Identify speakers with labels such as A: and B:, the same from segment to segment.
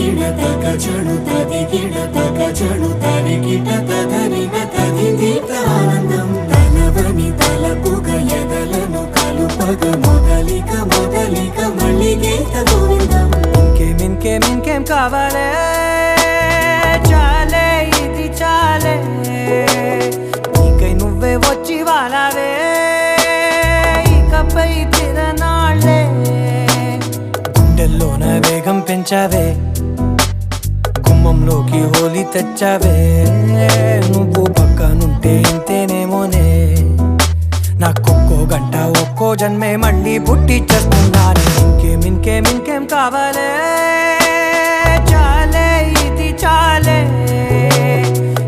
A: ಗಿಡತಕ ಚಣುತದಿ ಗಿಡತಕ ಚಣುತರಿಗಿಟ ತದರಿನ ತದಿದೀತ ఆనందం తలవని తలపుగ ఎదలను కలుపగ మొదలిక మొదలిక మళ్ళీ గీత గోవిందం
B: ఇంకేం కావాలే చాలే ఇది చాలే నీకై నువ్వే వచ్చి వాలావే ఇకపై తిరనాళ్ళే గుండెల్లోన వేగం పెంచావే గుమ్మంలోకి హోలీ తెచ్చావే నువ్వు పక్కనుంటే ఇంతేనేమోనే నాకొక్కో గంట ఒక్కో జన్మే మళ్ళీ పుట్టి చేస్తున్నాను ఇంకేం కావాలే చాలే ఇది చాలే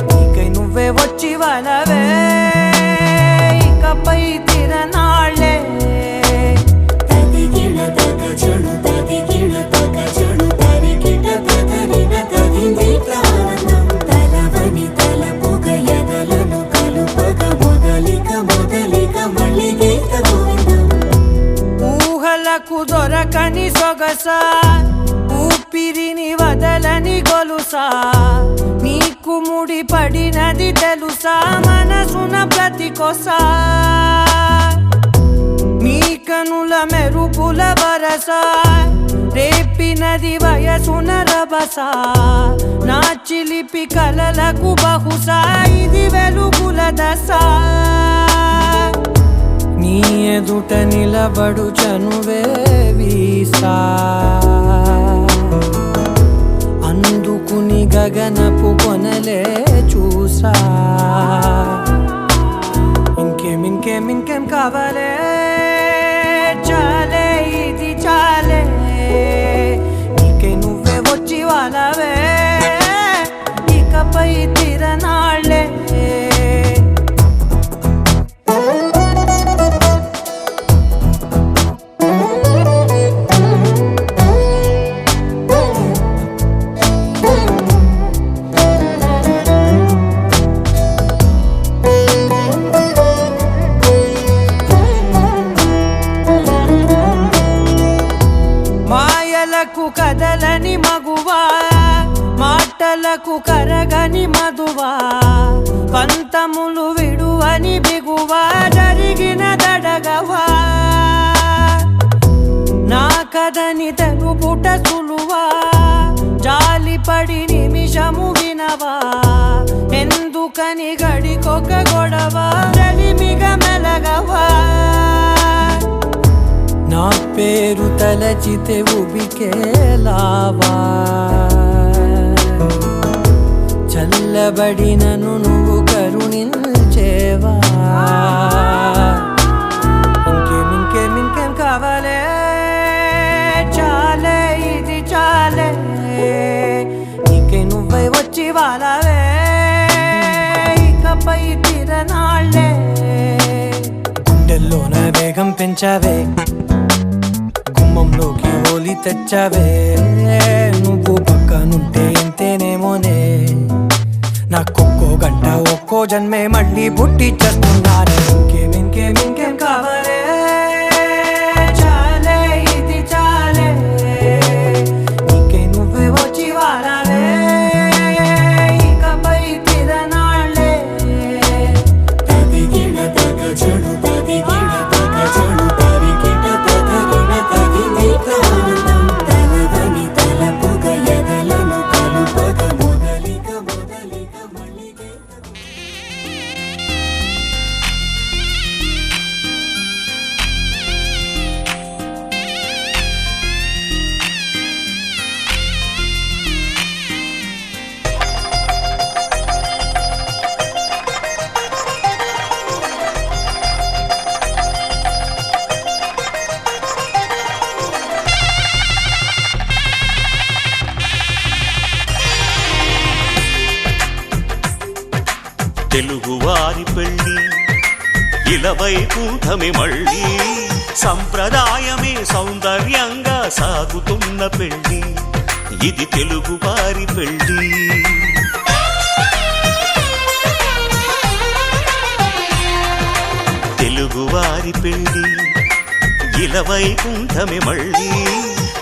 B: నీకై నువ్వే వచ్చి వాలవే ఇకపై తిరనాళ్ళే
A: తది గిడతక చణుతది గిడతక చణుతరిగిట తదరిన తదిదీత ఆనందం తలవని తలపుగ ఎదలను కలుపగ మొదలిక మొదలిక మళ్ళీ గీత గోవిందం
B: ఊహలకు దొరకని సొగసా ఊపిరిని వదలని గొలుసా నీకు ముడి పడినది తెలుసా మనసున ప్రతి కొసా నీ కనుల మెరుపుల వరస రేపినది వయసున రభస నా చిలిపి కలలకు బహుశా ఇది వెలుగుల దశ నీ ఎదుట నిలబడు చనువే వీసా అందుకుని గగనపు కొనలే చూసా ఇంకేం కావాలే చాలే ఇది చాలే నీకై నువ్వే వచ్చి వాలవే ఇకపై తిరనాళ్ళే మాయలకు కదలని మగువా మాటలకు కరగని మధువా పంతములు విడువని బిగువా జరిగిన దడగవా నా కదని తెలుపుట సులువా జాలిపడి నిమిషము వినవా ఎందుకని గడికొక గొడవ రలిమిగ మెలగవా నా పేరు తలచితే ఉబికేలావా చల్లబడినను నువ్వు కరుణించేవా ఇంకేం కావాలే చాలే ఇది చాలే నీకై నువ్వై వచ్చి వాలవే ఇకపై తిరనాళ్ళే గుండెల్లోన వేగం పెంచావే గుమ్మంలోకి హోలీ తెచ్చావే నువ్వు పక్కనుంటే ఇంతేనేమోనే నాకొక్కో గంట ఒక్కో జన్మే మళ్ళీ పుట్టి చేస్తున్నాను ఇంకేం కావాలే చాలే ఇది చాలే నీకై నువ్వే వచ్చి వాలవే ఇకపై తిరనాళ్ళే
A: తది గిడతక చణుతది గిడతక చణుతరిగిట తదరిన తదిదీత ఆనందం తలవని తలపుగ ఎదలను కలుపగ మొదలిక మొదలిక మళ్ళీ గీత
C: తెలుగువారి పెళ్ళి ఇలవైకుంఠమి మళ్ళీ సంప్రదాయమే సౌందర్యంగా సాగుతున్న పెళ్ళి ఇది తెలుగువారి పెళ్ళి తెలుగువారి పెళ్ళి ఇలవైకుంఠమి మళ్ళీ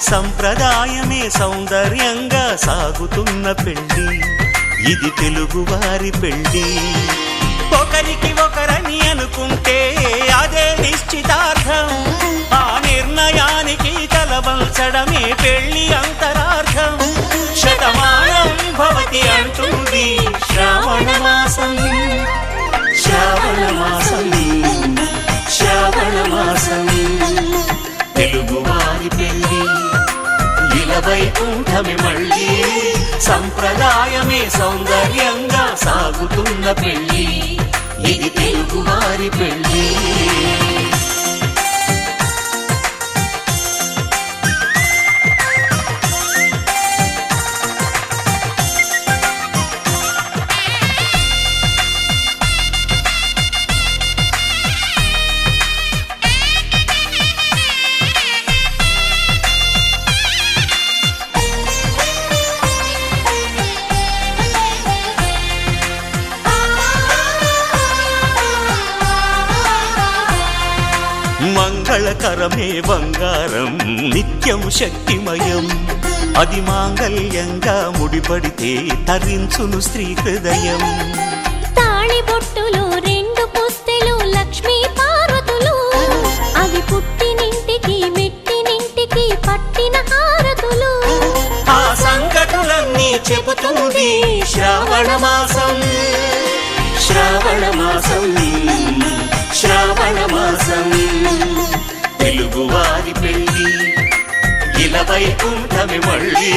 C: సంప్రదాయమే సౌందర్యంగా సాగుతున్న పెళ్లి ఇది తెలుగువారి పెళ్లి ఒకరికి ఒకరని అనుకుంటే అదే నిశ్చితార్థం ఆ నిర్ణయానికి తలవంచడమే పెళ్లి అంతరార్థం శతమానం భవతి అంటుంది శ్రావణ మాసం శ్రావణ మాసం శ్రావణ మాసం తెలుగువారి పెళ్లి ఇలవైకుంఠమి మళ్ళీ సంప్రదాయమే సౌందర్యంగా సాగుతున్న పెళ్లి ఇది తెలుగువారి పెళ్లి మంగళకరమే బంగారం నిత్యం శక్తిమయం అది మాంగళ్యంగా ముడిపడితే తరించును స్త్రీ హృదయం
D: తాళిబొట్టులో రెండు పుస్తెలు లక్ష్మీ పార్వతులు అవి పుట్టినింటికి మెట్టినింటికి పట్టిన హారతులు
C: ఆ సంకటులన్నీ చెబుతుంది శ్రావణ మాసం శ్రావణ మాసం శ్రావణ మాసం తెలుగువారి పెళ్లి ఇలవైకుంఠమి మళ్ళీ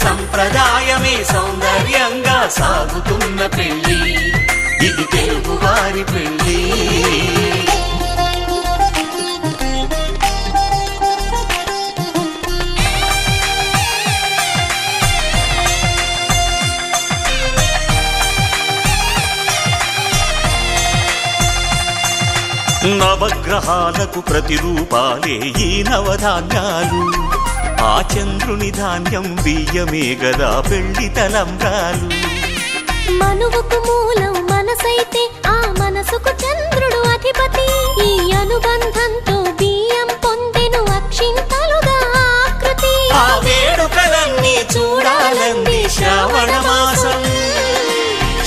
C: సంప్రదాయమే సౌందర్యంగా సాగుతున్న పెళ్లి ఇది తెలుగువారి పెళ్లి నవగ్రహాలకు ప్రతిరూపాలే ఈ నవధాన్యాలు ఆ చంద్రుని ధాన్యం బియ్యమే గదా పెళ్లి తలంబ్రాలు
D: మనువుకు మూలం మనసైతే ఆ మనసుకు చంద్రుడు అధిపతి ఈ అనుబంధంతో బియ్యం పొందెను అక్షింతలుగా ఆకృతి
C: ఆ వేడుకలన్నీ చూడాలంది శ్రావణ మాసం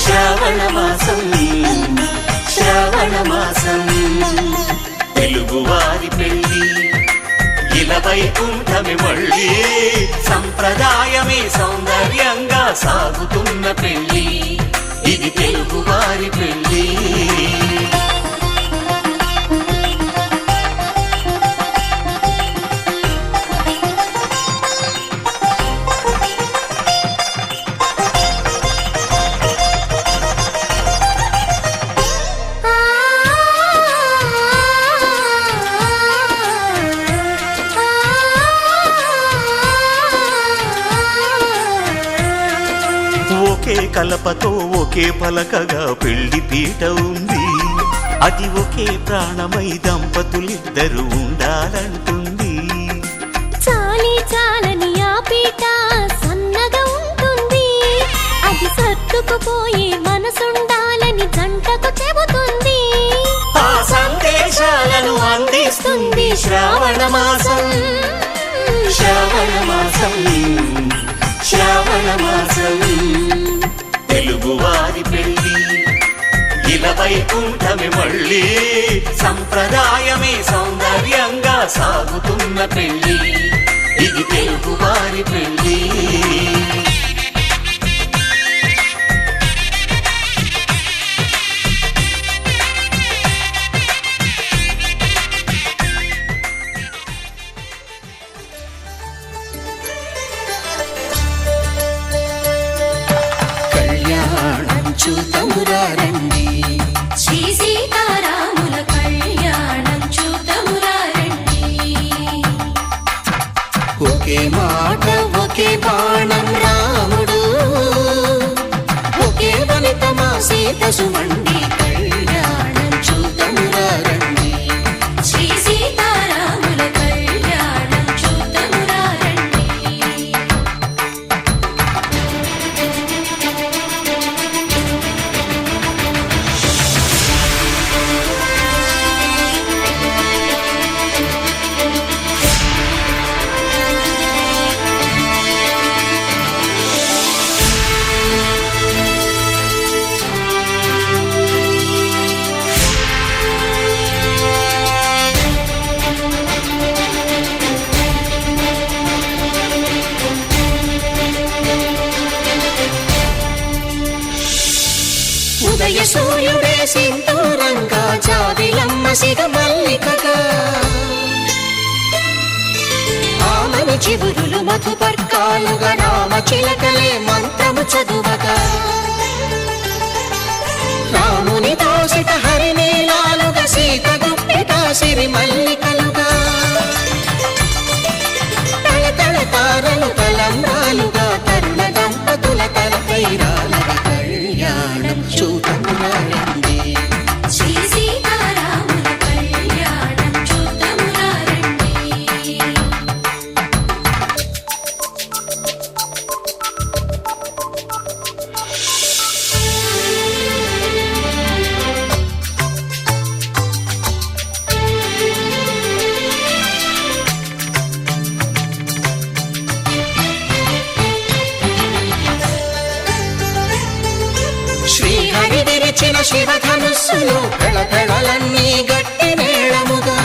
C: శ్రావణ మాసం శ్రావణ మాసం తెలుగువారి పెళ్లి ఇలవైకుంఠమి మళ్ళీ సంప్రదాయమే సౌందర్యంగా సాగుతున్న పెళ్లి ఇది తెలుగువారి పెళ్లి ఒకే కలపతో ఒకే పలకగా పెళ్లి పీట ఉంది అది ఒకే ప్రాణమై దంపతులిద్దరు ఉండాలంటుంది
D: చాలి చాలని ఆ పీట సన్నగా ఉంటుంది అది సర్దుకుపోయే మనసుండాలని జంటకు చెబుతుంది
C: ఆ సందేశాలను అందిస్తుంది శ్రావణ మాసం శ్రావణ మాసం శ్రావణ మాసం తెలుగువారి పెళ్లి ఇలవైకుంఠమి మళ్ళీ సంప్రదాయమే సౌందర్యంగా సాగుతున్న పెళ్లి ఇది తెలుగువారి పెళ్లి
A: చూతమురారండి
D: శ్రీ సీతారాముల కళ్యాణం చూతమురారండి
A: ఒకే మాట ఒకే బాణం రాముడు ఒకే వనిత మా సీత సుమండి కళ్యాణం చూతమురారండి
D: శ్రీ సీతారాముల కళ్యాణం చూతమురారండి
A: సీతమ్మ సిగ మల్లికగా ఆమని చిగురులు మధుపర్కాలుగా రామ చిలకలే మంత్రము చదువగా రాముని దోసిట హరినీలాలుగా సీత గుప్పిట సిరి మల్లికలుగా తళతళ తారలు తలంబ్రాలుగా తరుణ దంపతుల తలపైరాలుగా కళ్యాణం చూతమురారండి
D: శ్రీ సీతారాముల కళ్యాణం చూద్దామురా రండి.
A: శ్రీహరి విరిచిన శివధనుస్సులు పెళపెళలన్నీ గట్టి మేళముగా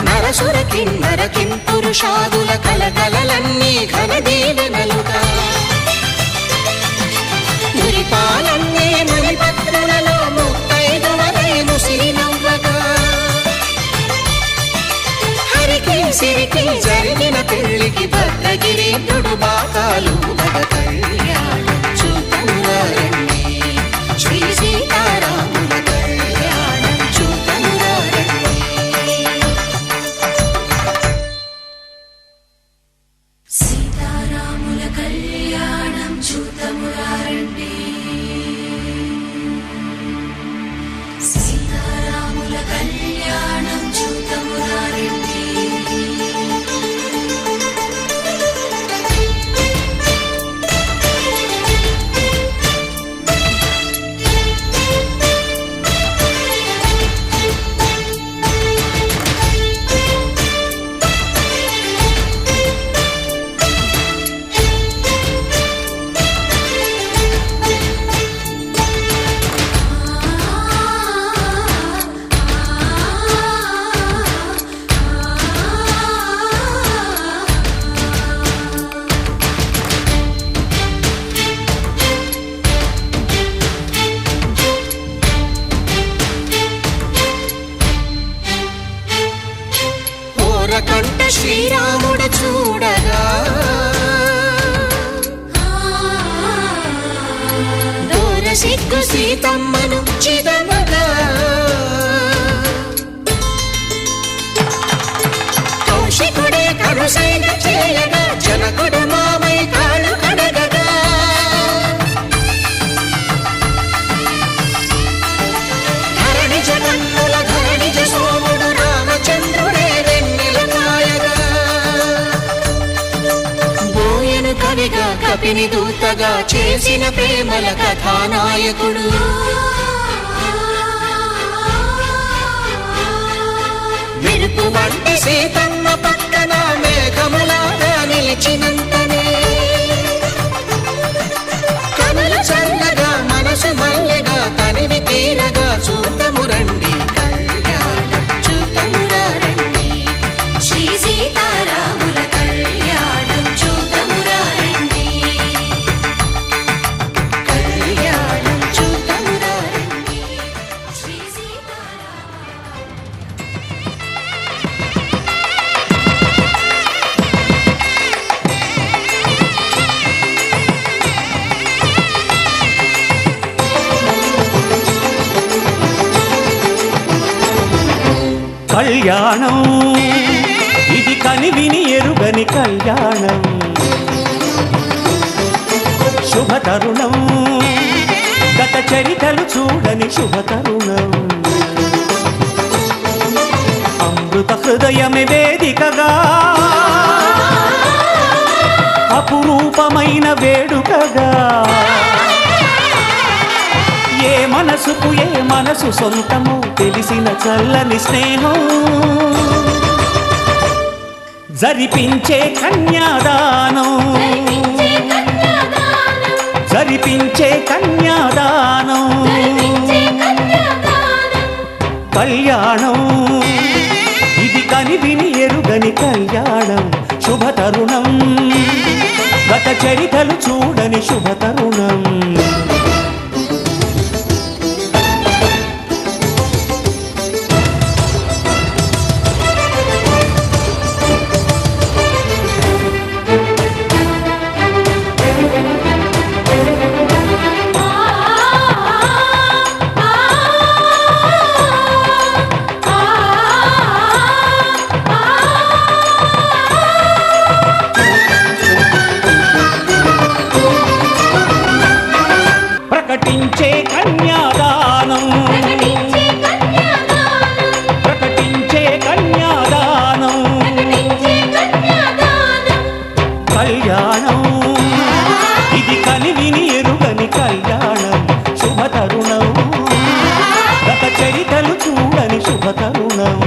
A: నరసుర కిన్నర కింపురుషాదుల కలకలలన్నీ ఘన దీవెనలుగా మురిపాలన్నీ మణిపత్రులలో ముత్తైదువలైను సిరినవ్వగా హరికి సిరికి జరిగిన పెళ్లికి భద్రగిరీంద్రుడు బాకాలు మగ కళ్యాణం చూతమురారండి శ్రీ సీతారాముల కళ్యాణం చూతమురారండి
D: సీతారాముల కళ్యాణం చూద్దామురా రండి. సీతారాముల కళ్యాణం చూద్దామురా రండి.
A: ఓరకంట శ్రీరాముడు చూడగా దూర సిగ్గు సీతమ్మను చిదమగా కౌశికుడే కరుసైన చేయగా జనకుడు మామై కాళ్ళు కడగగా ధరణి జగన్నుల ధరణిజ సోముడు రామచంద్రుడే వెన్నెల కాయగా బోయను కవిగా కపిని దూతగా చేసిన ప్రేమల కథానాయకుడు మెరుపు వంటి సీతమ్మ పక్కన మేఘములాగా నిలిచినంతనే కనులు చల్లగా మనసు మల్లెగా తనివి తీరగా చూతమురండి కళ్యాణం చూతమురారండి
D: శ్రీ సీతారాముల కళ్యాణం చూద్దామురా రండి.
A: కళ్యాణం చూతమురారండి
D: శ్రీ సీతారాముల
E: కళ్యాణం ఇది కనివిని ఎరుగని కళ్యాణం శుభతరుణం గత చరితలు చూడని శుభతరుణం అమృత హృదయమే వేదికగా అపురూపమైన వేడుకగా ఏ మనసుకు ఏ మనసు సొంతము తెలిసిన చల్లని స్నేహం జరిపించే కన్యాదానం జరిపించే కన్యాదానం కళ్యాణం ఇది కనివిని ఎరుగని కళ్యాణం శుభతరుణం గత చరితలు చూడని శుభతరుణం కళ్యాణం ఇది కనివిని ఎరుగని కళ్యాణం శుభతరుణం గత చరితలు చూడని శుభతరుణం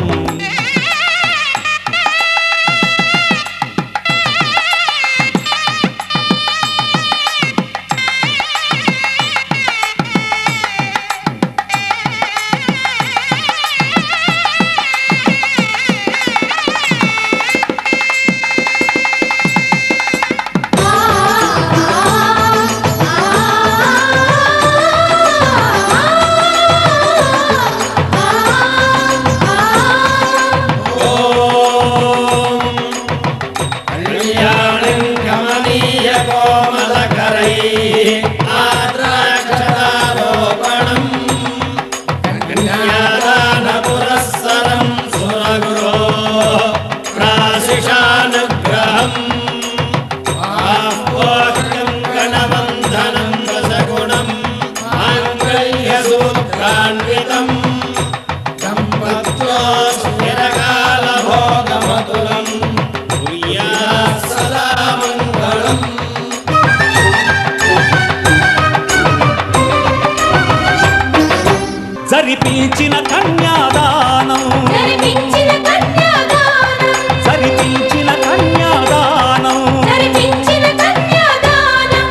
E: జరిపించిన కన్యాదానం
D: జరిపించిన కన్యాదానం
E: జరిపించిన కన్యాదానం
D: జరిపించిన కన్యాదానం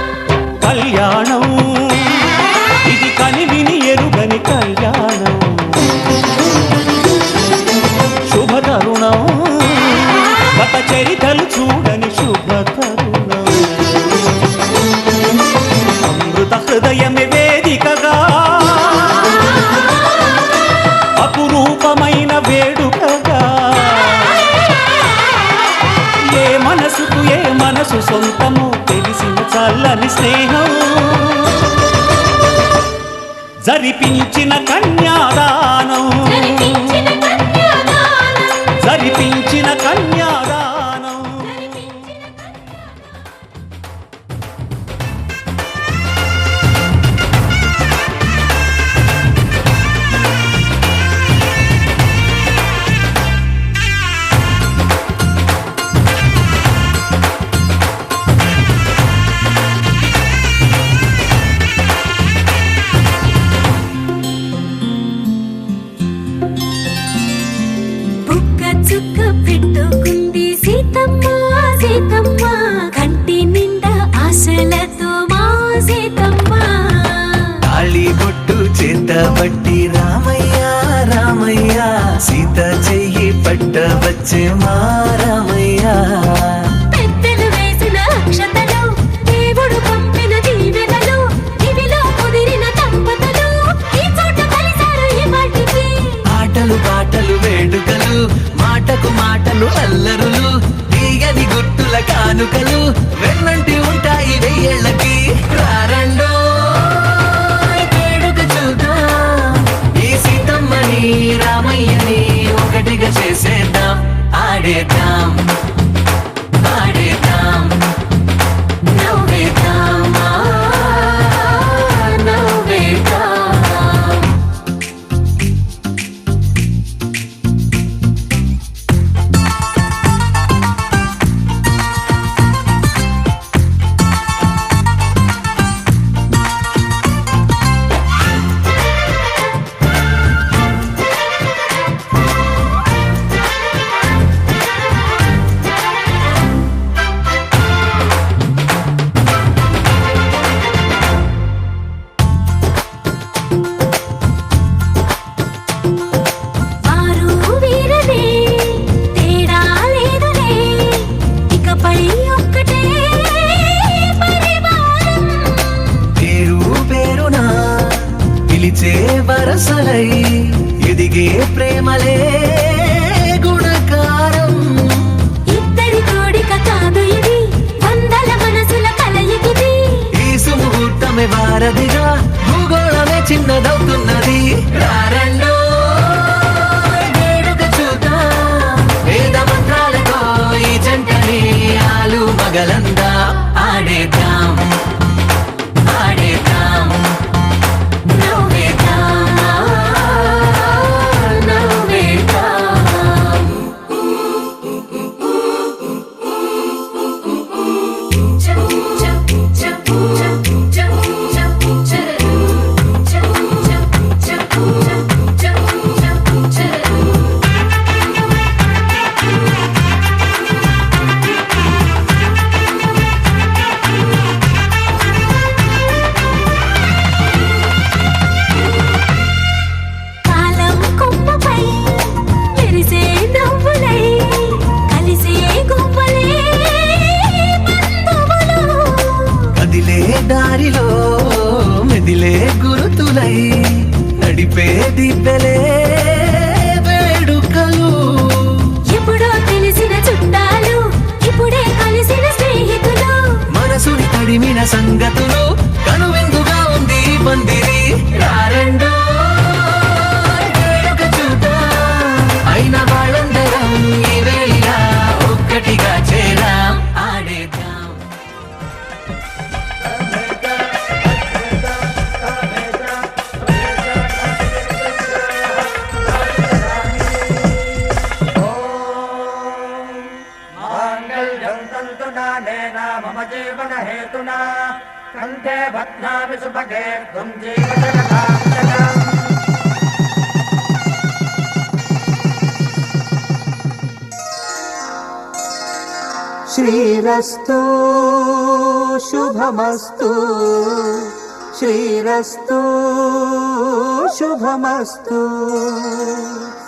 E: కళ్యాణం ఇది కనివిని ఎరుగని కళ్యాణం శుభతరుణం గత చరితలు చూడని శుభతరుణం అమృత హృదయమే వేదికగా అపురూపమైన వేడుకగా ఏ మనసు సొంతము తెలిసిన చల్లని స్నేహం జరిపించిన కన్యాదానం
D: జరిపించిన కన్యాదానం
E: జరిపించిన కన్యాదానం
D: బుక్క చుక్క పెట్టుకుంది సీతమ్మ సీతమ్మ కంటి నిండా ఆశలతో మా సీతమ్మ
B: తాళి బొట్టు చేతబట్టి రామయ్య రామయ్య సీత చెయ్యి పట్టవచ్చే మా రామయ్య
D: పెద్దలు వేసిన అక్షతలు దేవుడు పంపిన దీవెనలు ఇవిలో కుదిరిన దంపతులు ఈ చోట కలిసారు ఈ వాటికి
B: ఆటలు పాటలు వేడుకలు మాటకు మాటలు అల్లరులు తీయని గుట్టుల కానుకలు వెన్నంటి ఉంటాయి వెయ్యేళ్ళకి రారండో వేడుక చూద్దాం ఈ సీతమ్మని రామయ్యని ఒకటిగా చేసేద్దాం ఆడేద్దాం నింపే దిబ్బెలే వేడుకలు.
D: ఎప్పుడో తెలిసిన చుట్టాలు ఇప్పుడే కలిసిన స్నేహితులు.
B: మనసుని తడిమిన సంగతులు కనువిందుగా ఉంది ఈ పందిరి. రారండో వేడుక చూద్దాం, అయిన వాళ్ళందరం ఈ వేళ ఒక్కటిగా చేరాం, ఆడేద్దాం.
F: माङ्गल्यं तन्तुना नेन मम जीवन हेतुना कण्ठे बध्नामि सुभगे त्वं जीवजगदां
E: శ్రీరస్తు శుభమస్తు, శ్రీరస్తు శుభమస్తు,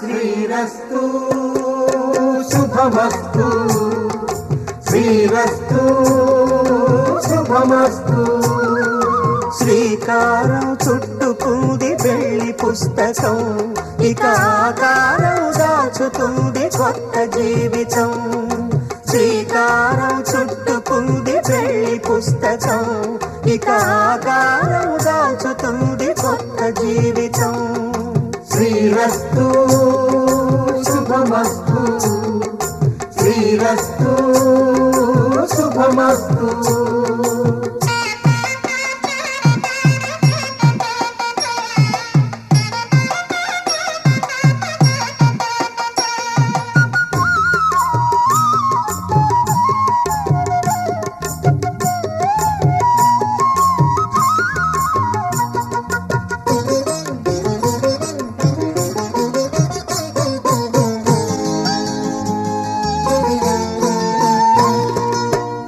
E: శ్రీరస్తు శుభమస్తు, శ్రీరస్తు శుభమస్తు. శ్రీకారం చుట్టుకుంది పెళ్లి పుస్తకం, ఇక ఆకారం దాచుతుంది కొత్త జీవితం. శ్రీకారం చుట్టుకుంది పెళ్లి పుస్తకం, ఇక ఆకారం దాచుతుంది కొత్త జీవితం. శ్రీరస్తు శుభమస్తు, శ్రీరస్తు శుభమస్తు.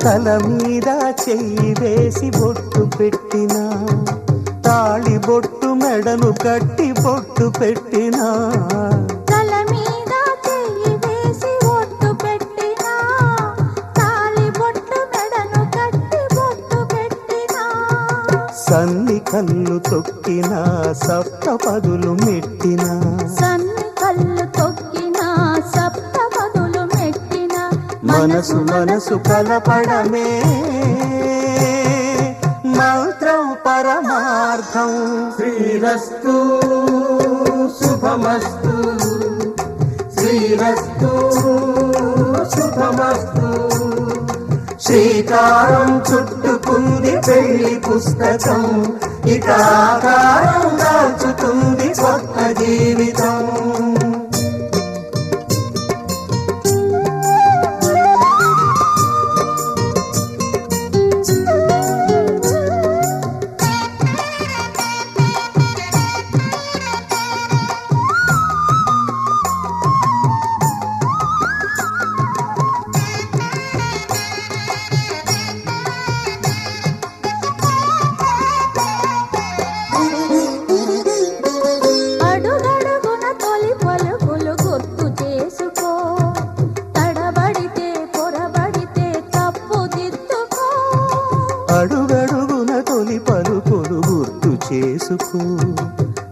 E: తల మీద చెయ్యి వేసి బొట్టు పెట్టినా, తాళి బొట్టు మెడను కట్టి బొట్టు పెట్టినా,
D: తల మీద చెయ్యి వేసి బొట్టు పెట్టినా, తాళి బొట్టు మెడను కట్టి బొట్టు పెట్టినా,
E: సన్ని కళ్ళు తొక్కినా సప్త పదులు మెట్టినా,
D: సన్ని కళ్ళు తొక్కినా సప్త పదులు మెట్టినా,
E: మనసు మనసు కలపడమే మంత్రం పరమార్థం. శ్రీరస్తు శుభమస్తు, శ్రీరస్తు శుభమస్తు. శ్రీకారం చుట్టుకుంది పెళ్లి పుస్తకం, ఇక ఆకారం దాచుతుంది కొత్త జీవితం.
D: అడుగడుగున తొలి పలుకులు గుర్తు చేసుకో, తడబడితే పొరబడితే తప్పు దిద్దుకో.
E: అడుగడుగున తొలి పలుకులు గుర్తు చేసుకో,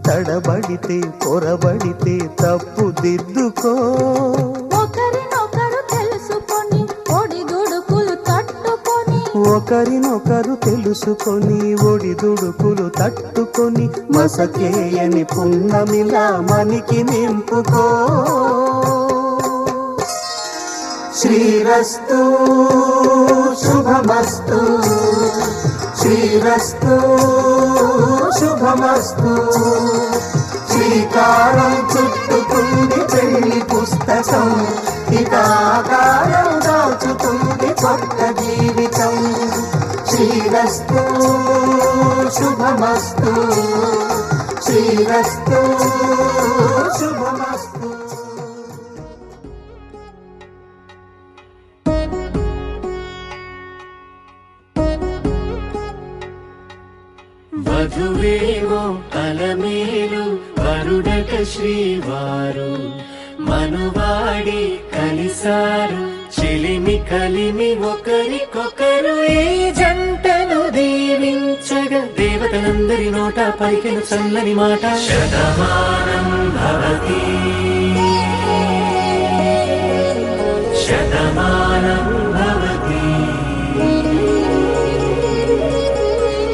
E: తడబడితే పొరబడితే తప్పు దిద్దుకో.
D: ఒకరినొకరు తెలుసుకొని ఒడిదుడుకులు తట్టుకొని,
E: ఒకరినొకరు తెలుసుకొని ఒడిదుడుకులు తట్టుకొని, మసకేయని పున్నమిలా మనికి నింపుకో. శ్రీరస్తు శుభమస్తు, శ్రీరస్తు శుభమస్తు. శ్రీకారం చుట్టుకుంది పెళ్లి పుస్తకం, ఇక ఆకారం దాచుతుంది కొత్త జీవితం. శ్రీరస్తు శుభమస్తు, శ్రీరస్తు శుభమస్తు.
C: వధువేమో అలమేలు వరుడట శ్రీవారు, మనువాడి కలిసారు చెలిమి కలిమి ఒకరికొకరు. ఈ జంటను దీవించగా దేవతలందరి నోట పలికిన చల్లని మాట శతమానం భవతి శతమానం భవతి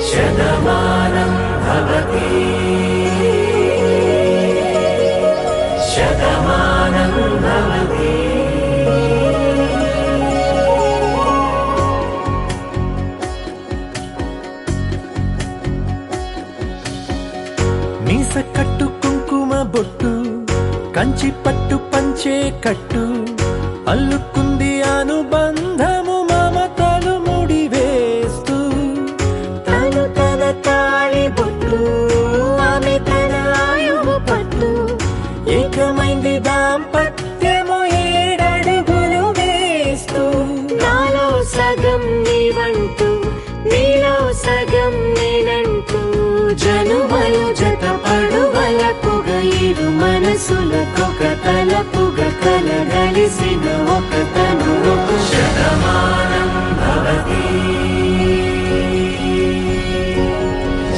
C: శతమానం భవతి శతమానం భవతి మీస కట్టు కుంకుమ బొట్టు కంచి పట్టు పంచే కట్టు అల్లుకుంది అనుబంధము మమతలు ముడివేస్తూ తను తన తాళి బొట్టు ఆమె తన ఆయువు పట్టు ఏకమైంది దాంపత్యము 7 అడుగులు వేస్తూ నాలో సగం నీవంటూ నీలో సగం నేనంటూ జనుమలు జత పడువలపుగ ఇరు మనసులకొక తలపుగ కలగలిసిన ఒక తను శతమానం భవతి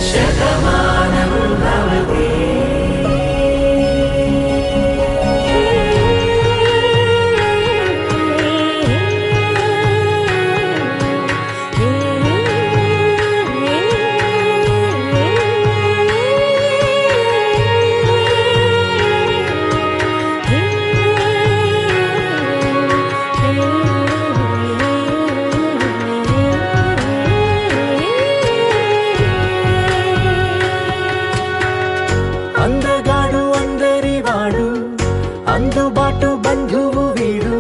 C: శతమానం భవతి అందగాడు అందరివాడు అందుబాటు బంధువు వీడు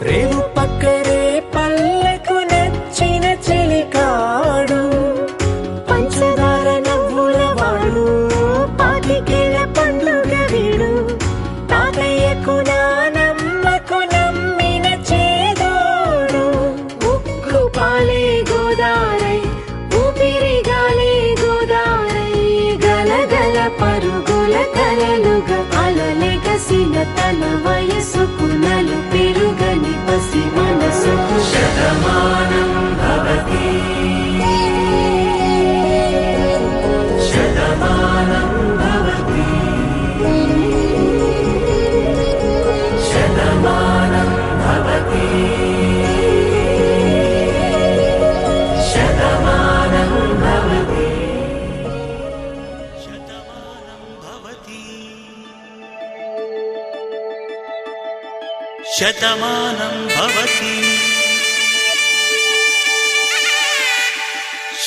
C: రేవు పక్కరే పల్లెకు నచ్చిన చెలికాడు పంచదార నవ్వుల వాడు పాతికేల పండుగ వీడు తాతయ్యకు నానమ్మకు నమ్మిన చేదోడు ఉక్కు పాలే గోదారై ఊపిరి గాలే గోదారై గలగల పరుగుల కలలుగా అలలెగసిన తన వయసుకు నలు పెరుగని పసి మనసుకు శతమానం భవతి శతమానం భవతి శతమానం భవతి శతమానం భవతి
E: శతమానం భవతి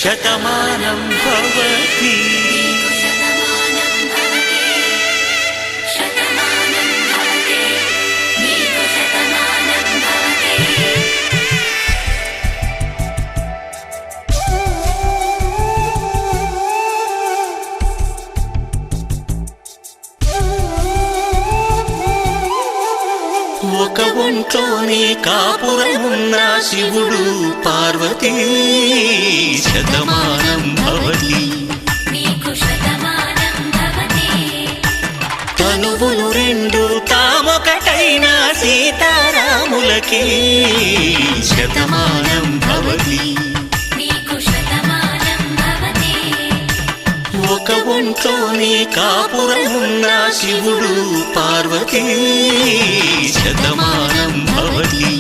E: శతమానం భవతి ఒక ఒంట్లోనే కాపురమున్న శివుడు పార్వతీ శతమానం భవతి తనువులు రెండు తామొకటైన సీతారాములకి శతమానం భవతి ఒక ఒంట్లోనే కాపురమున్న శివుడు పార్వతీ శతమానం భవతి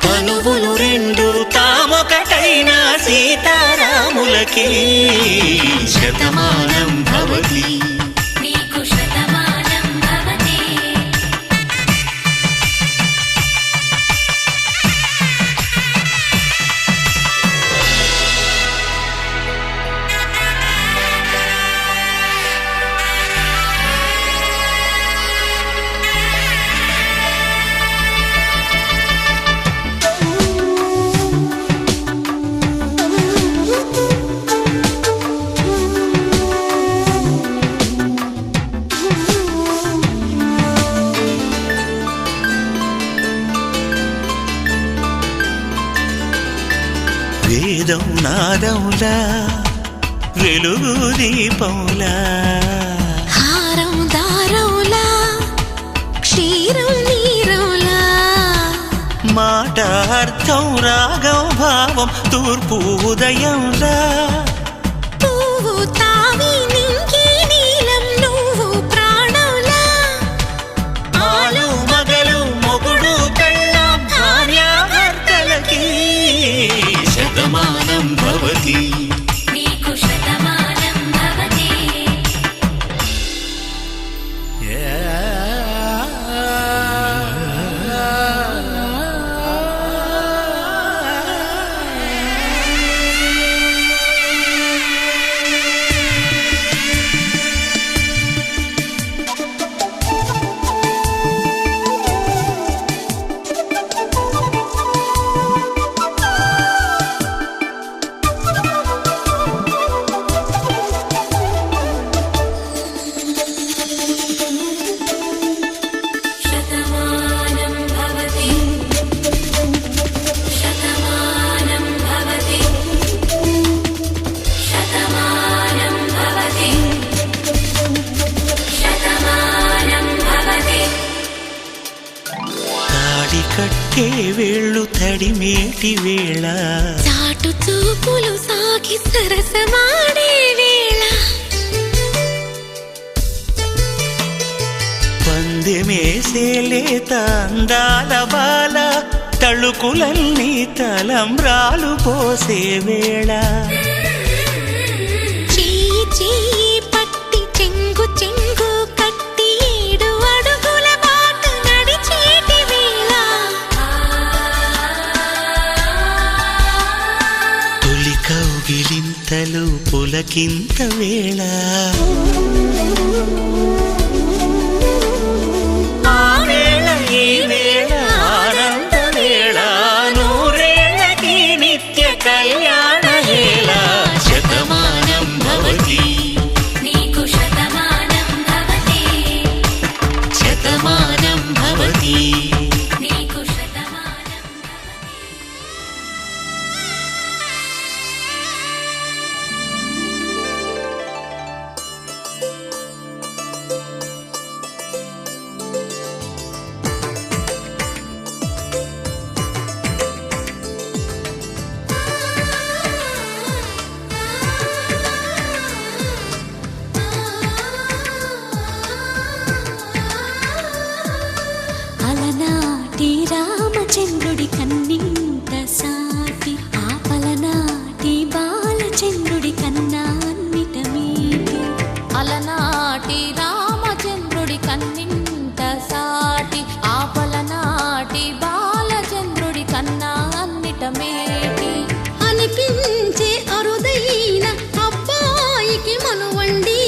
E: తనువులు రెండు తామొకటైన సీతారాములకి శతమానం భవతి వేదం నాదములా వెలుగు దీపములా
A: హారం దారవులా క్షీరం నీరవులా
E: మాట అర్థం రాగం భావం తూర్పు ఉదయంలా
A: పువ్వు తావి నింగి నీలం నువ్వు ప్రాణంలా
E: ఆలు మగలు మొగుడు పెళ్ళాం భార్యాభర్తలకి శతమానం భవతి
A: నీకు శతమానం భవతి శతమానం భవతి శతమానం భవతి శతమానం భవతి శతమానం భవతి
E: తాడి కట్టే వేళ్ళు తడిమేటి వేళ
A: చాటు చూపులు సాగి సరసమాడే వేళ
E: పందెమేసేలేత అందాల బాల తళుకులన్నీ తలంబ్రాలు పోసే వేళ
A: చెయ్యి చెయ్యి పట్టి చెంగు చెంగు కట్టి 7 అడుగుల బాట నడిచేటి వేళ
E: తొలి కౌగిలింతలు పులకింత వేళ ఆ వేళ ఈ వేళ ఆనంద వేళ నూరేళ్ళకి నిత్య కళ్యాణ వేళ శతమానం భవతి
A: నీకు శతమానం భవతి
E: శతమానం భవతి
A: నీకు శతమానం అలనాటి రామచంద్రుడి కన్నింత సాటి ఆపలనాటి బాలచంద్రుడి కన్నా అన్నిట మీటి అలనాటి రామచంద్రుడి కన్నింత సాటి ఆపలనాటి బాలచంద్రుడి కన్నా అన్నిట మేటి అనిపించే అరుదైన అబ్బాయికి మనువండి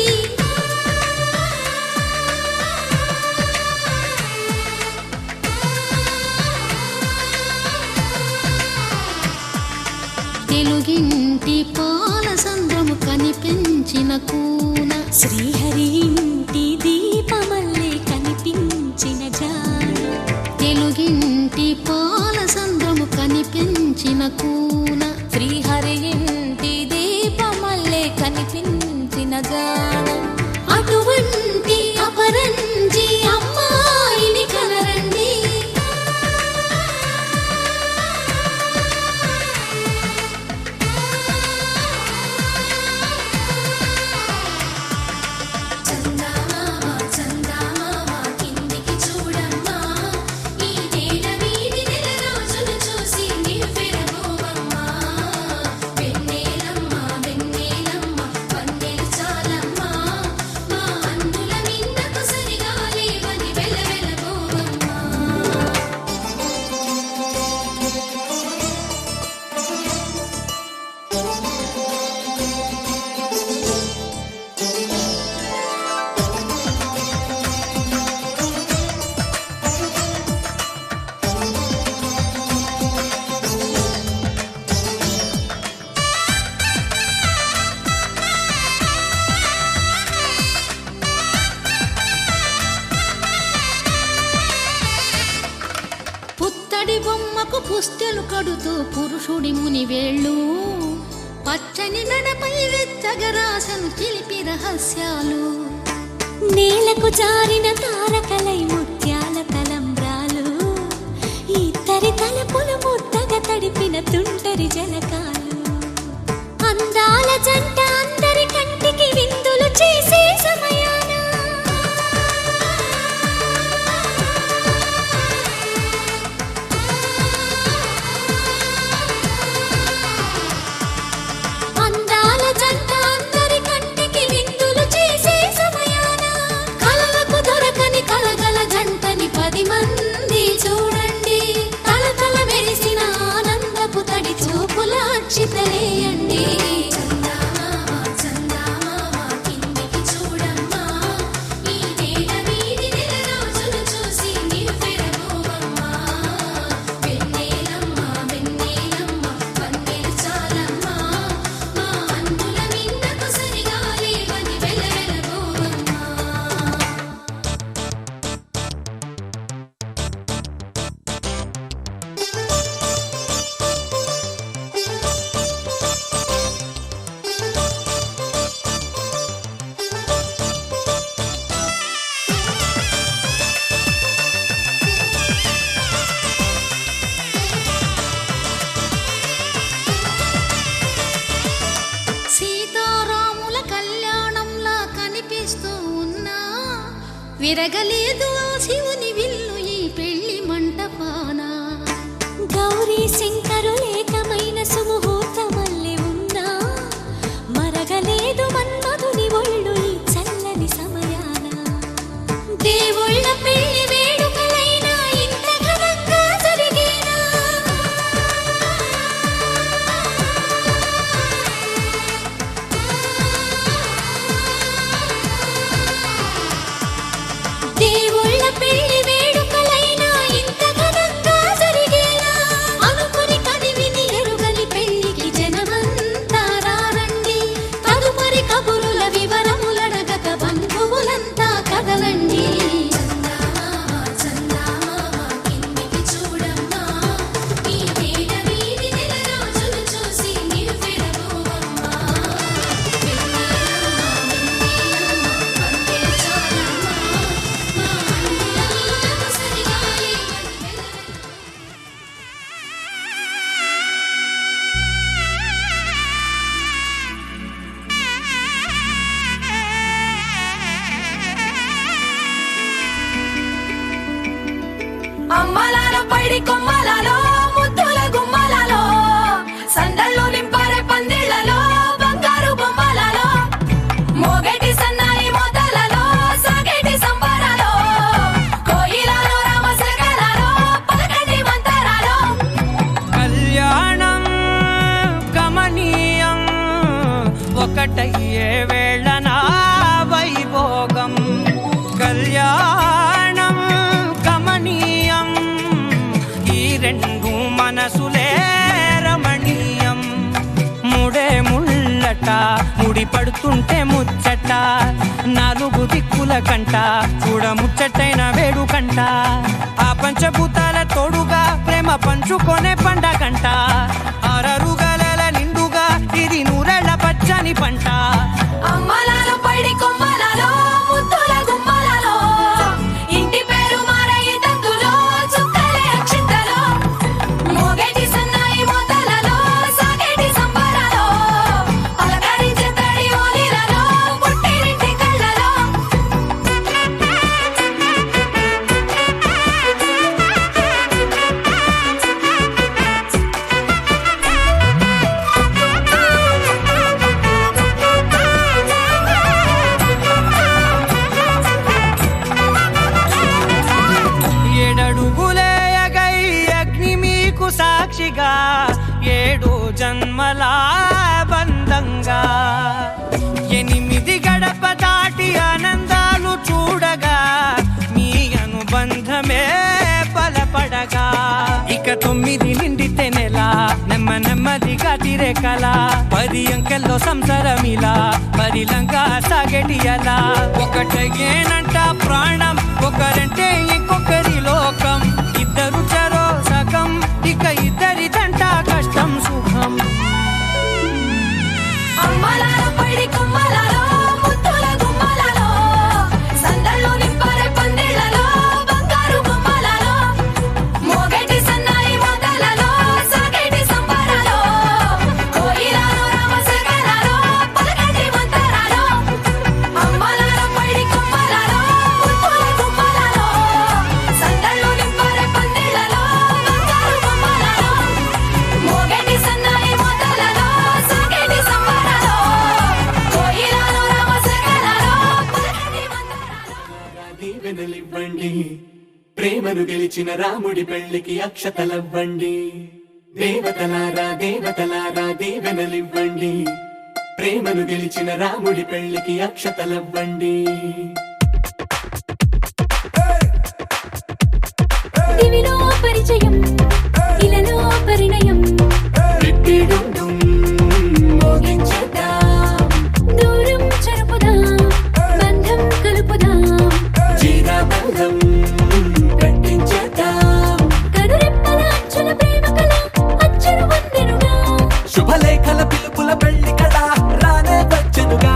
A: తెలుగింటి పాల సంద్రము కనిపించిన కూన శ్రీహరి ఇంటి దీపమల్లే కనిపించిన జాన తెలుగింటి పాల సంద్రము కనిపించిన కూన శ్రీహరి ఇంటి దీపమల్లే కనిపించిన జాన అటువంటి అపరంజి అమ్మాయిని కనరండి చందమామ చందమామ కిందికి చూడమ్మా ఈ నేల వీధి నెల రోజులు చూసి నివ్వెరబోవమ్మా వెన్నెలమ్మ వెన్నెలమ్మ వన్నెలు చాలమ్మా మా అందుల మిన్నకు సరిగా లేవని వెలవెలబోవమ్మా పుత్తడి బొమ్మకు పుస్తెలు కడుతూ పురుషుడి ముని వేళ్ళు పచ్చని నడపై వెచ్చగరాసను చిలిపి రహస్యాలు నేలకు జారిన తారకలై ముత్యాల తలంబ్రాలు ఈ కొందరి తలపులు ముద్దగా తడిపిన తుంటరి జలకాలు అందాల జంట అందరి కంటికి విందులు చేసే సమయాన అందాల జంట అందరి కంటికి విందులు చేసే సమయాన కలలకు దొరకని కలగల జంటని 10 మంది చూడండి తలతల మెరిసిన ఆనందపు తడి చూపుల అక్షితలేయండి సీతారాముల కళ్యాణంలా కనిపిస్తూ ఉన్నా విరగలేదు ఆ శివుని విల్లు ఈ పెళ్లి మంటపాన గౌరీ శంకరులేకమైన సుముహూర్తమల్లె ఉన్నా మరగలేదు మన్మధుని ఒళ్ళు ఈ చల్లని సమయాన దేవుళ్ళ పెళ్లి వేడుకలైనా ఇంత ఘనంగా జరిగేనా దేవుళ్ళ పెళ్లి వేడుకలైనా ఇంత ఘనంగా జరిగేనా అనుకుని కదివిని ఎరుగని పెళ్లికి జనమంతా రారండి తదుపరి కబురుల వివరములడగక బంధువులంతా కదలండి
G: అమ్మలాలో పైడి కొమ్మలలో ముద్దుల గుమ్మలలో సందళ్ళు నింపారే పందిళ్లలో బంగారు బొమ్మలలో మోగేటి సన్నాయి మోతలలో సాగేటి సంబరాలో కోయిలలో రామశకలలో పలకండి మంతరాలో
H: కళ్యాణం గమనీయం ఒకటయ్యే వేళనా వైభోగం కళ్యాణం గమనీయం ఈ రెండు మనసులే రమణీయం ముడే ముళ్ళట ముడి పడుతుంటే ముచ్చట 4 దిక్కుల కంట చూడ ముచ్చటైన వేడుకంట ఆ పంచభూతాల తోడుగా ప్రేమ పంచుకొనే పండగంట అరరుగలల నిండుగా ఇది 100 పచ్చని పంట
G: అమ్మలాలో పైడి కొమ్మలలో ముద్దుల గుమ్మలలో ఇంటి పేరు మారయి తందులో చుక్కలే అక్షింతలో మోగేటి సన్నాయి మోతలలో సాగేటి సంబరాలో పలకరించే తడి ఓలిలలో పుట్టినింటి కళ్ళలో
H: ఏడడుగులేయగై అగ్ని మీకు సాక్షిగా 7 జన్మల బంధంగా 8 గడప దాటి ఆనందాలు చూడగా మీ అనుబంధమే బలపడగా ఇక 9 నిండితే నెల నెమ్మదిగా తీరే కల 10 అంకెల్లో సంసారమిలా పరిలంగా సాగేటి అలా ఒకటేనంట ప్రాణం ఒకరంటే ఇంకొకరి లోకం ఇద్దరు చరో సగం ఇక ఇద్దరిదంట కష్టం సుఖం
G: అమ్మలాలో పైడి కొమ్మలలో ముద్దుల గుమ్మలలో సందళ్ళు నింపారే పందిళ్లలో బంగారు బొమ్మలలో మోగేటి సన్నాయి
B: గెలిచిన రాముడి పెళ్లికి అక్షతలవ్వండి. దేవతలారా దేవతలారా దీవెనలివ్వండి. ప్రేమను గెలిచిన రాముడి పెళ్లికి అక్షతలవ్వండి.
A: దివిలో పరిచయం ఇలలో పరిణయం మోగించేద్దాం దూరం చెరుపుదాం బంధం కలుపుదాం
B: జీరాబంధం కట్టించేద్దాం
A: కనురెప్పల అచ్చుల ప్రేమ కళ అచ్చరు వందెనుగా
B: శుభలేఖల పిలుపుల పెళ్లి కళ రానే వచ్చనుగా.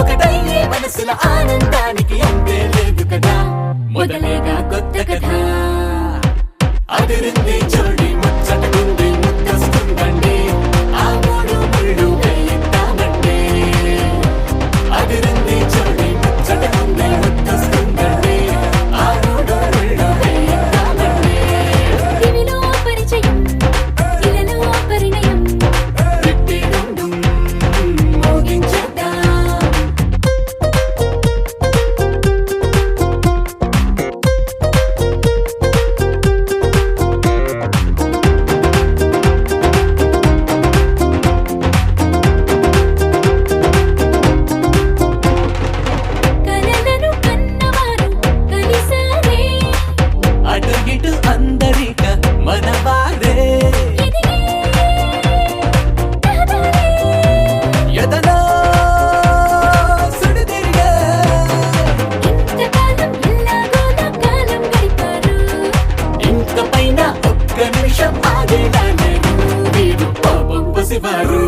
B: ఒకటయ్యే మనసుల ఆనందానికి అంతే లేదు కదా. మొదలేగా కొత్త కథ అదిరింది జోడి ముచ్చటకుంది ముద్దొస్తుందండి. ఆ మూడు ముళ్ళు వేయిద్దామండి. అదిరింది జోడి ముచ్చటకుంది ముద్దొస్తుందండి. ఆ మూడు ముళ్ళు వేయిద్దామండి.
A: దివిలో పరిచయం ఇలలో పరిణయం
B: రిట్టిడుండుం మోగించేద్దాం.
A: కలలను కన్నవారు కలిసారే
B: అటు ఇటు అందరిక మనవారే.
A: ఎదిగే రహదారే
B: ఎదలో సుడిదిరిగే
A: ఇంతకాలం ఎల్లాగోలా కాలం గడిపారు
B: ఇంక పైన ఒక్క నిమిషం ఆగేలానే వీరు పాపం పసివారు.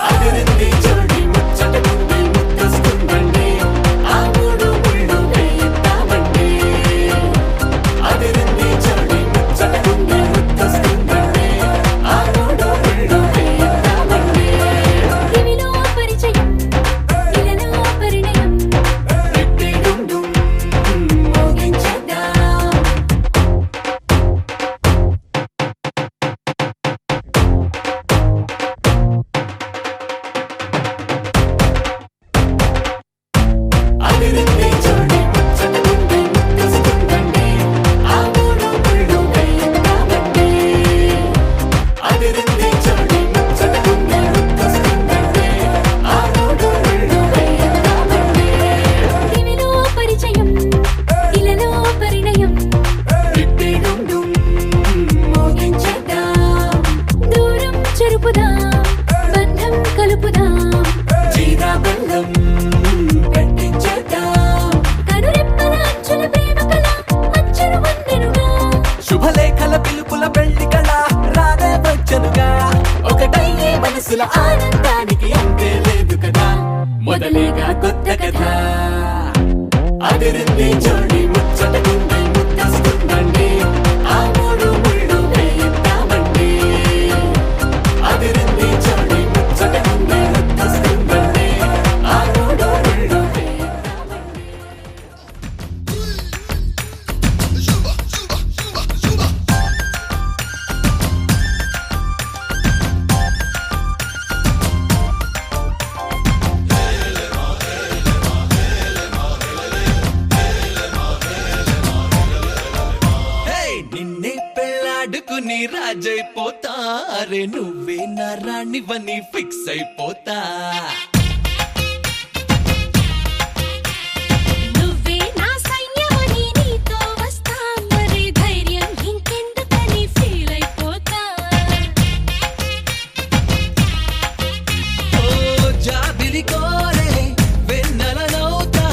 B: అదిరింది జోడి ముచ్చటకుంది ముద్దొస్తుందండి. ఆ మూడు ముళ్ళు వేయిద్దామండి. అదిరింది జోడి ముచ్చటకుంది ముద్దొస్తుందండి. ఆ మూడు ముళ్ళు వేయిద్దామండి.
A: దివిలో పరిచయం ఇలలో పరిణయం
B: రిట్టిడుండుం మోగించేద్దాం. అదిరింది జోడి ముచ్చటకుంది ముద్దొస్తుందండి. ఆ మూడు ముళ్ళు వేయిద్దామండి. అదిరింది జోడి ముచ్చటకుంది ముద్దొస్తుందండి. ఆ మూడు ముళ్ళు వేయిద్దామండి.
A: దివిలో పరిచయం ఇలలో పరిణయం
B: రిట్టిడుండుం మోగించేద్దాం.
A: దూరం చెరుపుదాం బంధం కలుపుదాం
B: జీరాబంధం కట్టించేద్దాం.
A: కనురెప్పల అచ్చుల ప్రేమ కళ అచ్చరు వందెనుగా
B: శుభలేఖల పిలుపుల పెళ్లి కళ రానే వచ్చనుగా. ఒకటయ్యే మనసుల ఆనందానికి అంతే లేదు కదా. మొదలేగా కొత్త కథ అదిరింది జోడి ముచ్చటకుంది ముద్దొస్తుందండి. ఆ మూడు ముళ్ళు వేయిద్దామండి. అదిరింది జోడి ముచ్చటకుంది ముద్దొస్తుందండి. ఆ మూడు ముళ్ళు వేయిద్దామండి. నిన్నే పెళ్ళాడుకుని రాజైపోతా. అరే నువ్వే నా రాణివని ఫిక్స్ అయిపోతా.
A: నువ్వే నా సైన్యమని నీతో వస్తా మరి ధైర్యం ఇంకెందుకని ఫీల్ అయిపోతా
B: ఓ జాబిలి కోరే వెన్నెలనవుతా.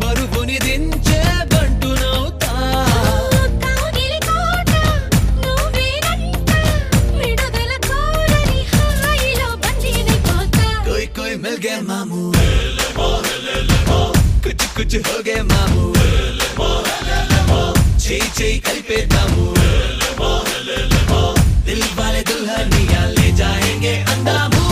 B: బరువుని దించే బంటునవుతా.
A: కాగిలి కోట నువ్వేనంట విడుదల కోరని హాయిలో బందీనైపోతా
B: कोई कोई मिल गए मामू. कुछ कुछ हो गए मामू. చేయి చేయి కలిపేద్దాము. దిల్ వాలే దుల్హనియా లే జాయేంగే అందాము.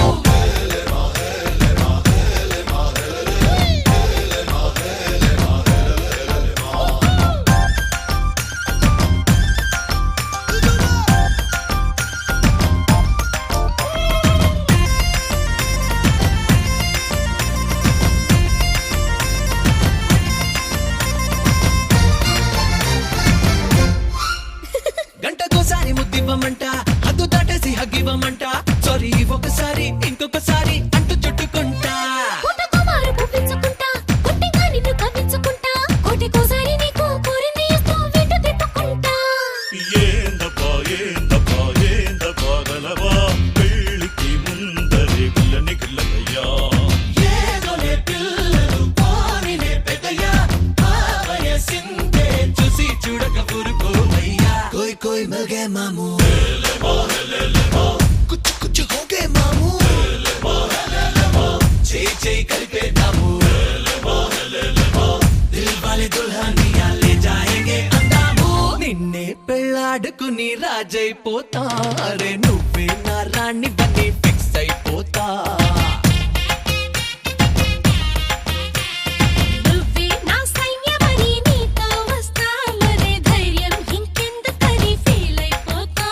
B: ఇవ్వమంట హద్దు దాటేసి హగ్గివ్వమంట సారీ ఒకసారి ఇంకొకసారి అంటూ చుట్టుకుంటా
A: పుట్టకుమారు పుట్టించుకుంటా పుట్టిగా నిన్ను కవ్వించుకుంటా కోటికోసారి నీకు కోరింది ఇస్తూ వెంట తిప్పుకుంటా
I: ఏందబ్బా ఏందబ్బా ఏందబ్బా గలవా పెళ్ళికి ముందరే పిల్లని గిల్లయ్యా
B: ఏదోలే పిల్లలు కోరినే పెద్దయ్యా ఆ వయసిందే చూసి చూడక ఊరుకోవయ్యా కోయ్ కోయ్ మిల్గే మాము కుచ్చు కుచ్చు హోగే మాము చేయి చేయి కలిపేద్దాము దిల్ వాలే దుల్హనియా లే జాయేంగే అందాము నిన్నే పెళ్ళాడుకుని రాజైపోతా అరే నువ్వే నా రాణి బని ఫిక్స్ అయిపోతా
A: నువ్వే నా సైన్యమని నీతో వస్తాలనే ధైర్యం ఇంకెందుకని ఫీల్ అయిపోతా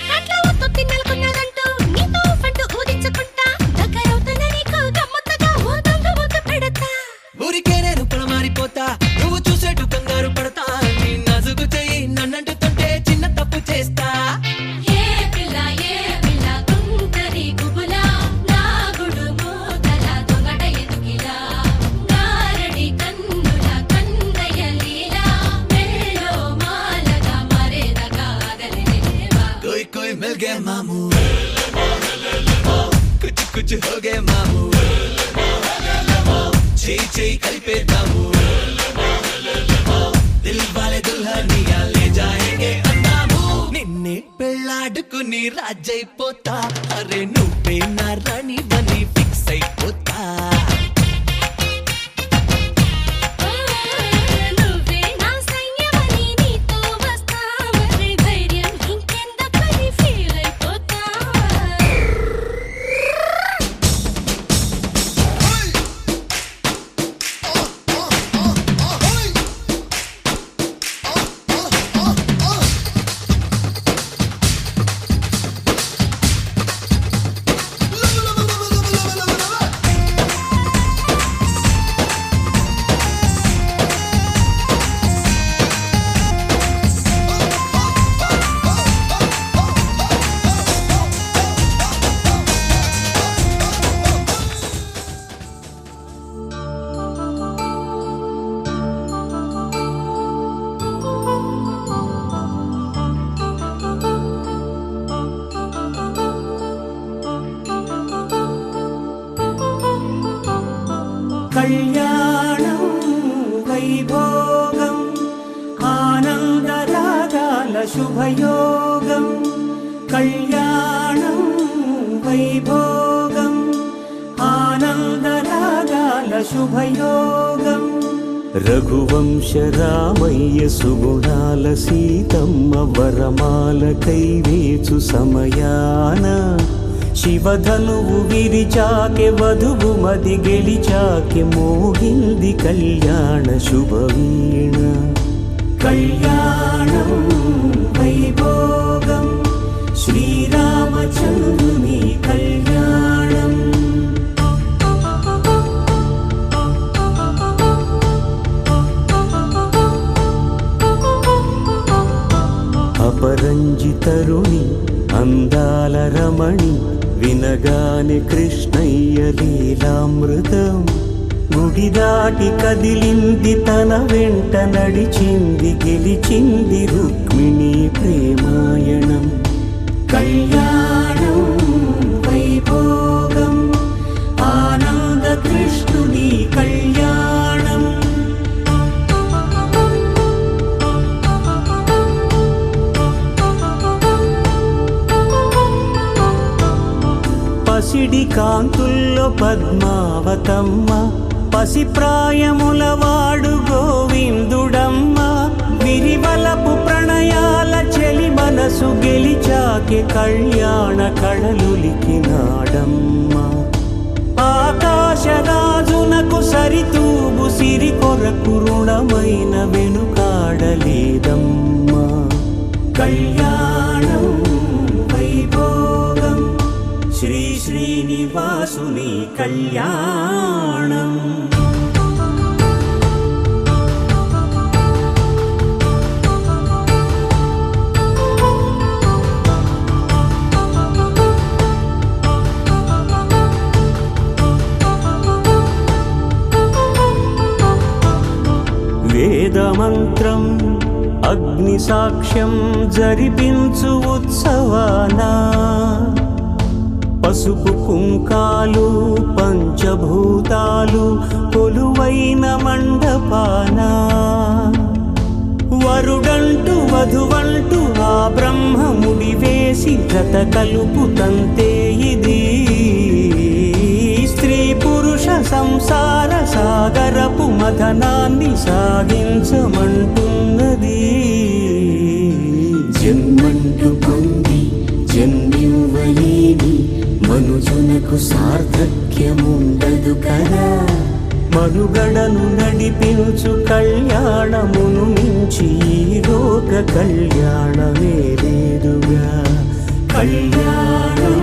A: కంట్లో ఒత్తి నెలకొన్నదంటూ నీతో పండు ఊదించుకుంటా దగ్గరవుతున్న నీకు గమ్మత్తుగా ఓ దొంగ ముద్దు పెడతా
B: ఊరికే నేను పొలమారిపోతా నువ్వు చూసేటు కంగారు పడతా నీ నజుకు చెయ్యి నన్నంటుతుంటే చిన్న తప్పు చేస్తా
A: ఏ పిల్ల గుంటరి గుబులా నా గుడు మూతల దొంగట ఎదుకిలా గారడి కన్నుల కందయ్య లీలా మెల్లో మాలగా మరేదగా ఆగలేవా
B: కోయ్ కోయ్ మిల్ గే మాము కుచ్చు కుచ్చు హోగే మాము చేయి చేయి కలిపేద్దాము దిల్ వాలే దుల్హనియా లే జాయేంగే అందాము నిన్నే పెళ్ళాడుకుని రాజైపోతా అరే నువ్వే నా రాణి బని ఫిక్స్ అయిపోతా
A: నువ్వే నా సైన్యమని నీతో వస్తావనే ధైర్యం ఇంకెందుకని ఫీల్ అయిపోతా
E: కళ్యాణం వైభోగం ఆనందరాగాల శుభయోగం కళ్యాణం వైభోగం ఆనందరాగాల శుభయోగం రఘువంశ రామయ్య సుగుణాల సీతమ్మ వరమాల కైవేచు సమయాన శివధనువు విరిచాకె వధువు మది గెలిచాకె మోగింది కళ్యాణ శుభవీణ కళ్యాణం వైభోగం శ్రీరామచంద్రుని కళ్యాణం అపరంజి తరుణి అందాల రమణి వినగానే కృష్ణయ్య లీలామృతం గుడి దాటి కదిలింది తన వెంట నడిచింది గెలిచింది రుక్మిణి ప్రేమాయణం కళ్యాణం వైభోగం ఆనంద కృష్ణుని కళ్యాణం పసిడి కాంతుల్లో పద్మావతమ్మ పసిప్రాయముల వాడు గోవిందుడమ్మ విరివలపు ప్రణయాల చెలి మనసు గెలిచాకే కళ్యాణ కళలులికినాడమ్మ ఆకాశరాజునకు సరితూగు సిరి కొరకు రుణమైన వెనుకాడలేదమ్మా కళ్యాణం వైభోగం శ్రీ శ్రీనివాసుని కళ్యాణం వేదమంత్రం అగ్ని సాక్ష్యం జరిపించు ఉత్సవానా పసుపు కుంకాలు పంచభూతాలు కొలువైన మండపానా వరుడంటూ వధువంటూ ఆ బ్రహ్మముడి వేసి జత కలుపుతంతే ఇది స్త్రీ పురుష సంసార సాగరపు మథనాన్ని సాగించమంటున్నది జన్మంటూ పొంది జన్మివ్వలేని మనుజునకు సార్థక్యముండదు కదా మనుగడను నడిపించు కళ్యాణమును మించి ఈ లోక కళ్యాణమే లేదుగా కళ్యాణం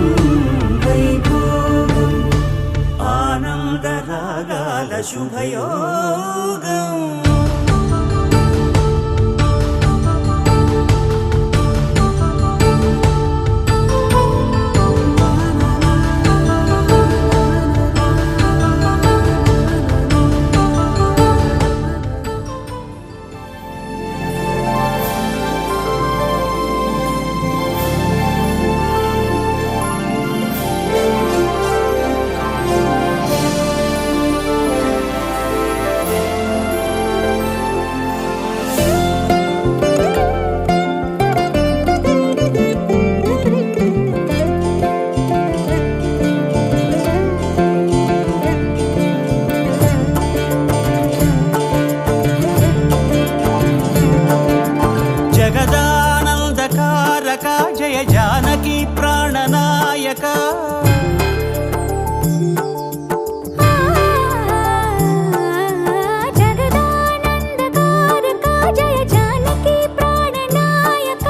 E: వైభోగం ఆనందరాగాల శుభయోగం జయ జానకి ప్రాణనాయక
D: జగదానందకారక జయ జానకి ప్రాణనాయక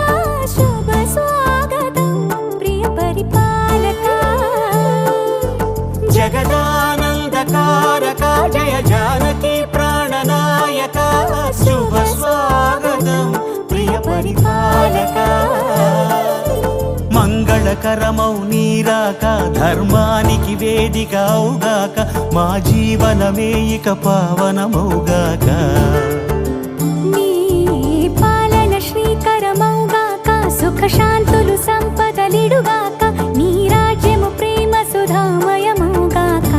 D: శుభ స్వాగతం ప్రియ పరిపాలక
E: జగదానందకారక జయ జానకి ప్రాణనాయక శుభ స్వాగతం ప్రియ పరిపాలక మంగళకరమౌ నీరాక ధర్మానికి వేదికవుగాక మా జీవనమే ఇక పావనమౌగాక
D: నీ పాలన శ్రీకరమౌగాక సుఖ శాంతులు సంపదలిడుగాక నీ రాజ్యము ప్రేమ సుధామయమౌగాక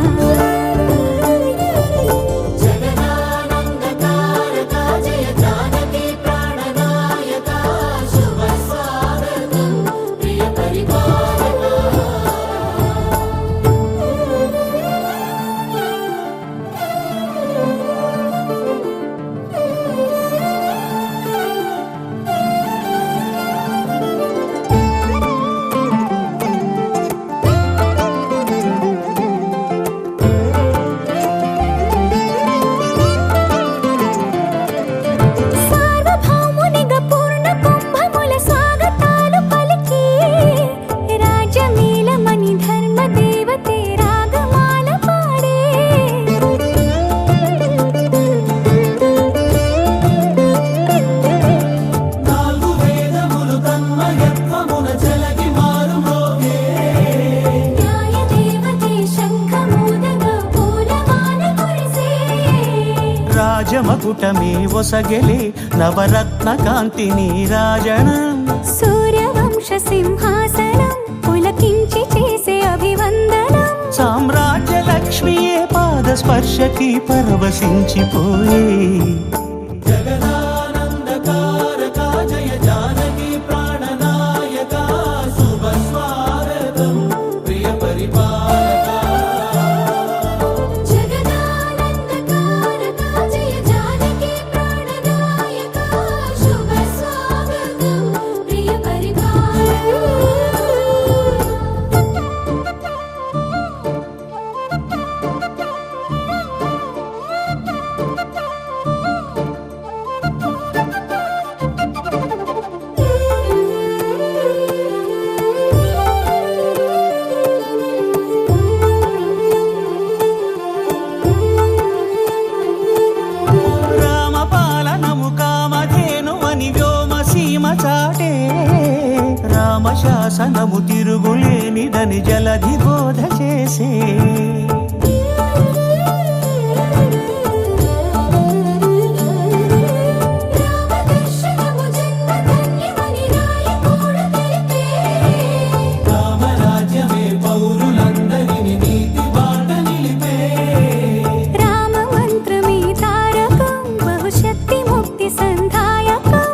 E: రాజమకుటమే ఒసగెలే నవరత్న కాంతి నీరాజనం
D: సూర్యవంశ సింహాసనం పులకించి చేసే అభివందనం
E: సామ్రాజ్య లక్ష్మియే పాద స్పర్శకి పరవశించిపోయే జగదానందకారక జయ జానకి ప్రాణనాయక శుభ స్వాగతం ప్రియ పరిపాలక రామ శాసనము తిరుగులేనిదని జలధి బోధ చేసే
D: రామదర్శనము జన్మధన్యమని నాయకుడు తెలిపే
B: రామరాజ్యమే పౌరులందరిని నీతి బాట నిలిపే
D: రామ మంత్రమే తారకం బహుశక్తి ముక్తి సంధాయకం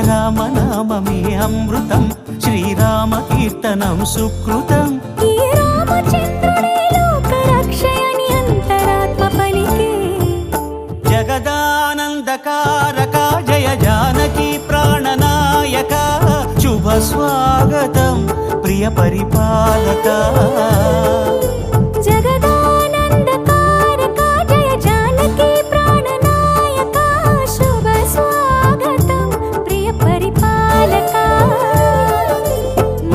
E: రామనామమే అమృతం శ్రీరామ కీర్తనం సుకృతం
D: ఈ రామచంద్రుడే లోక రక్షయని అంతరాత్మ పలికే
E: జగదానందకారక జయ జానకి ప్రాణనాయక శుభ స్వాగతం ప్రియ పరిపాలక
D: జగదానందకారక జయ జానకి ప్రాణనాయక శుభ స్వాగతం ప్రియ పరిపాలక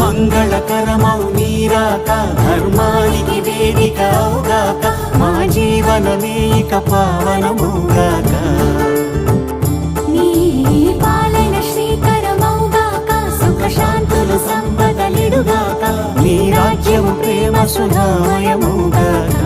E: మంగళకరమౌ నీరాక ధర్మానికి వేదిక అవుగాక మా జీవనమే ఇక పావనముగాక
D: నీ పాలన శ్రీకరమౌగాక సుఖ శాంతులు సంపదలిడుగాక
E: నీ రాజ్యము ప్రేమ సుధామయముగాక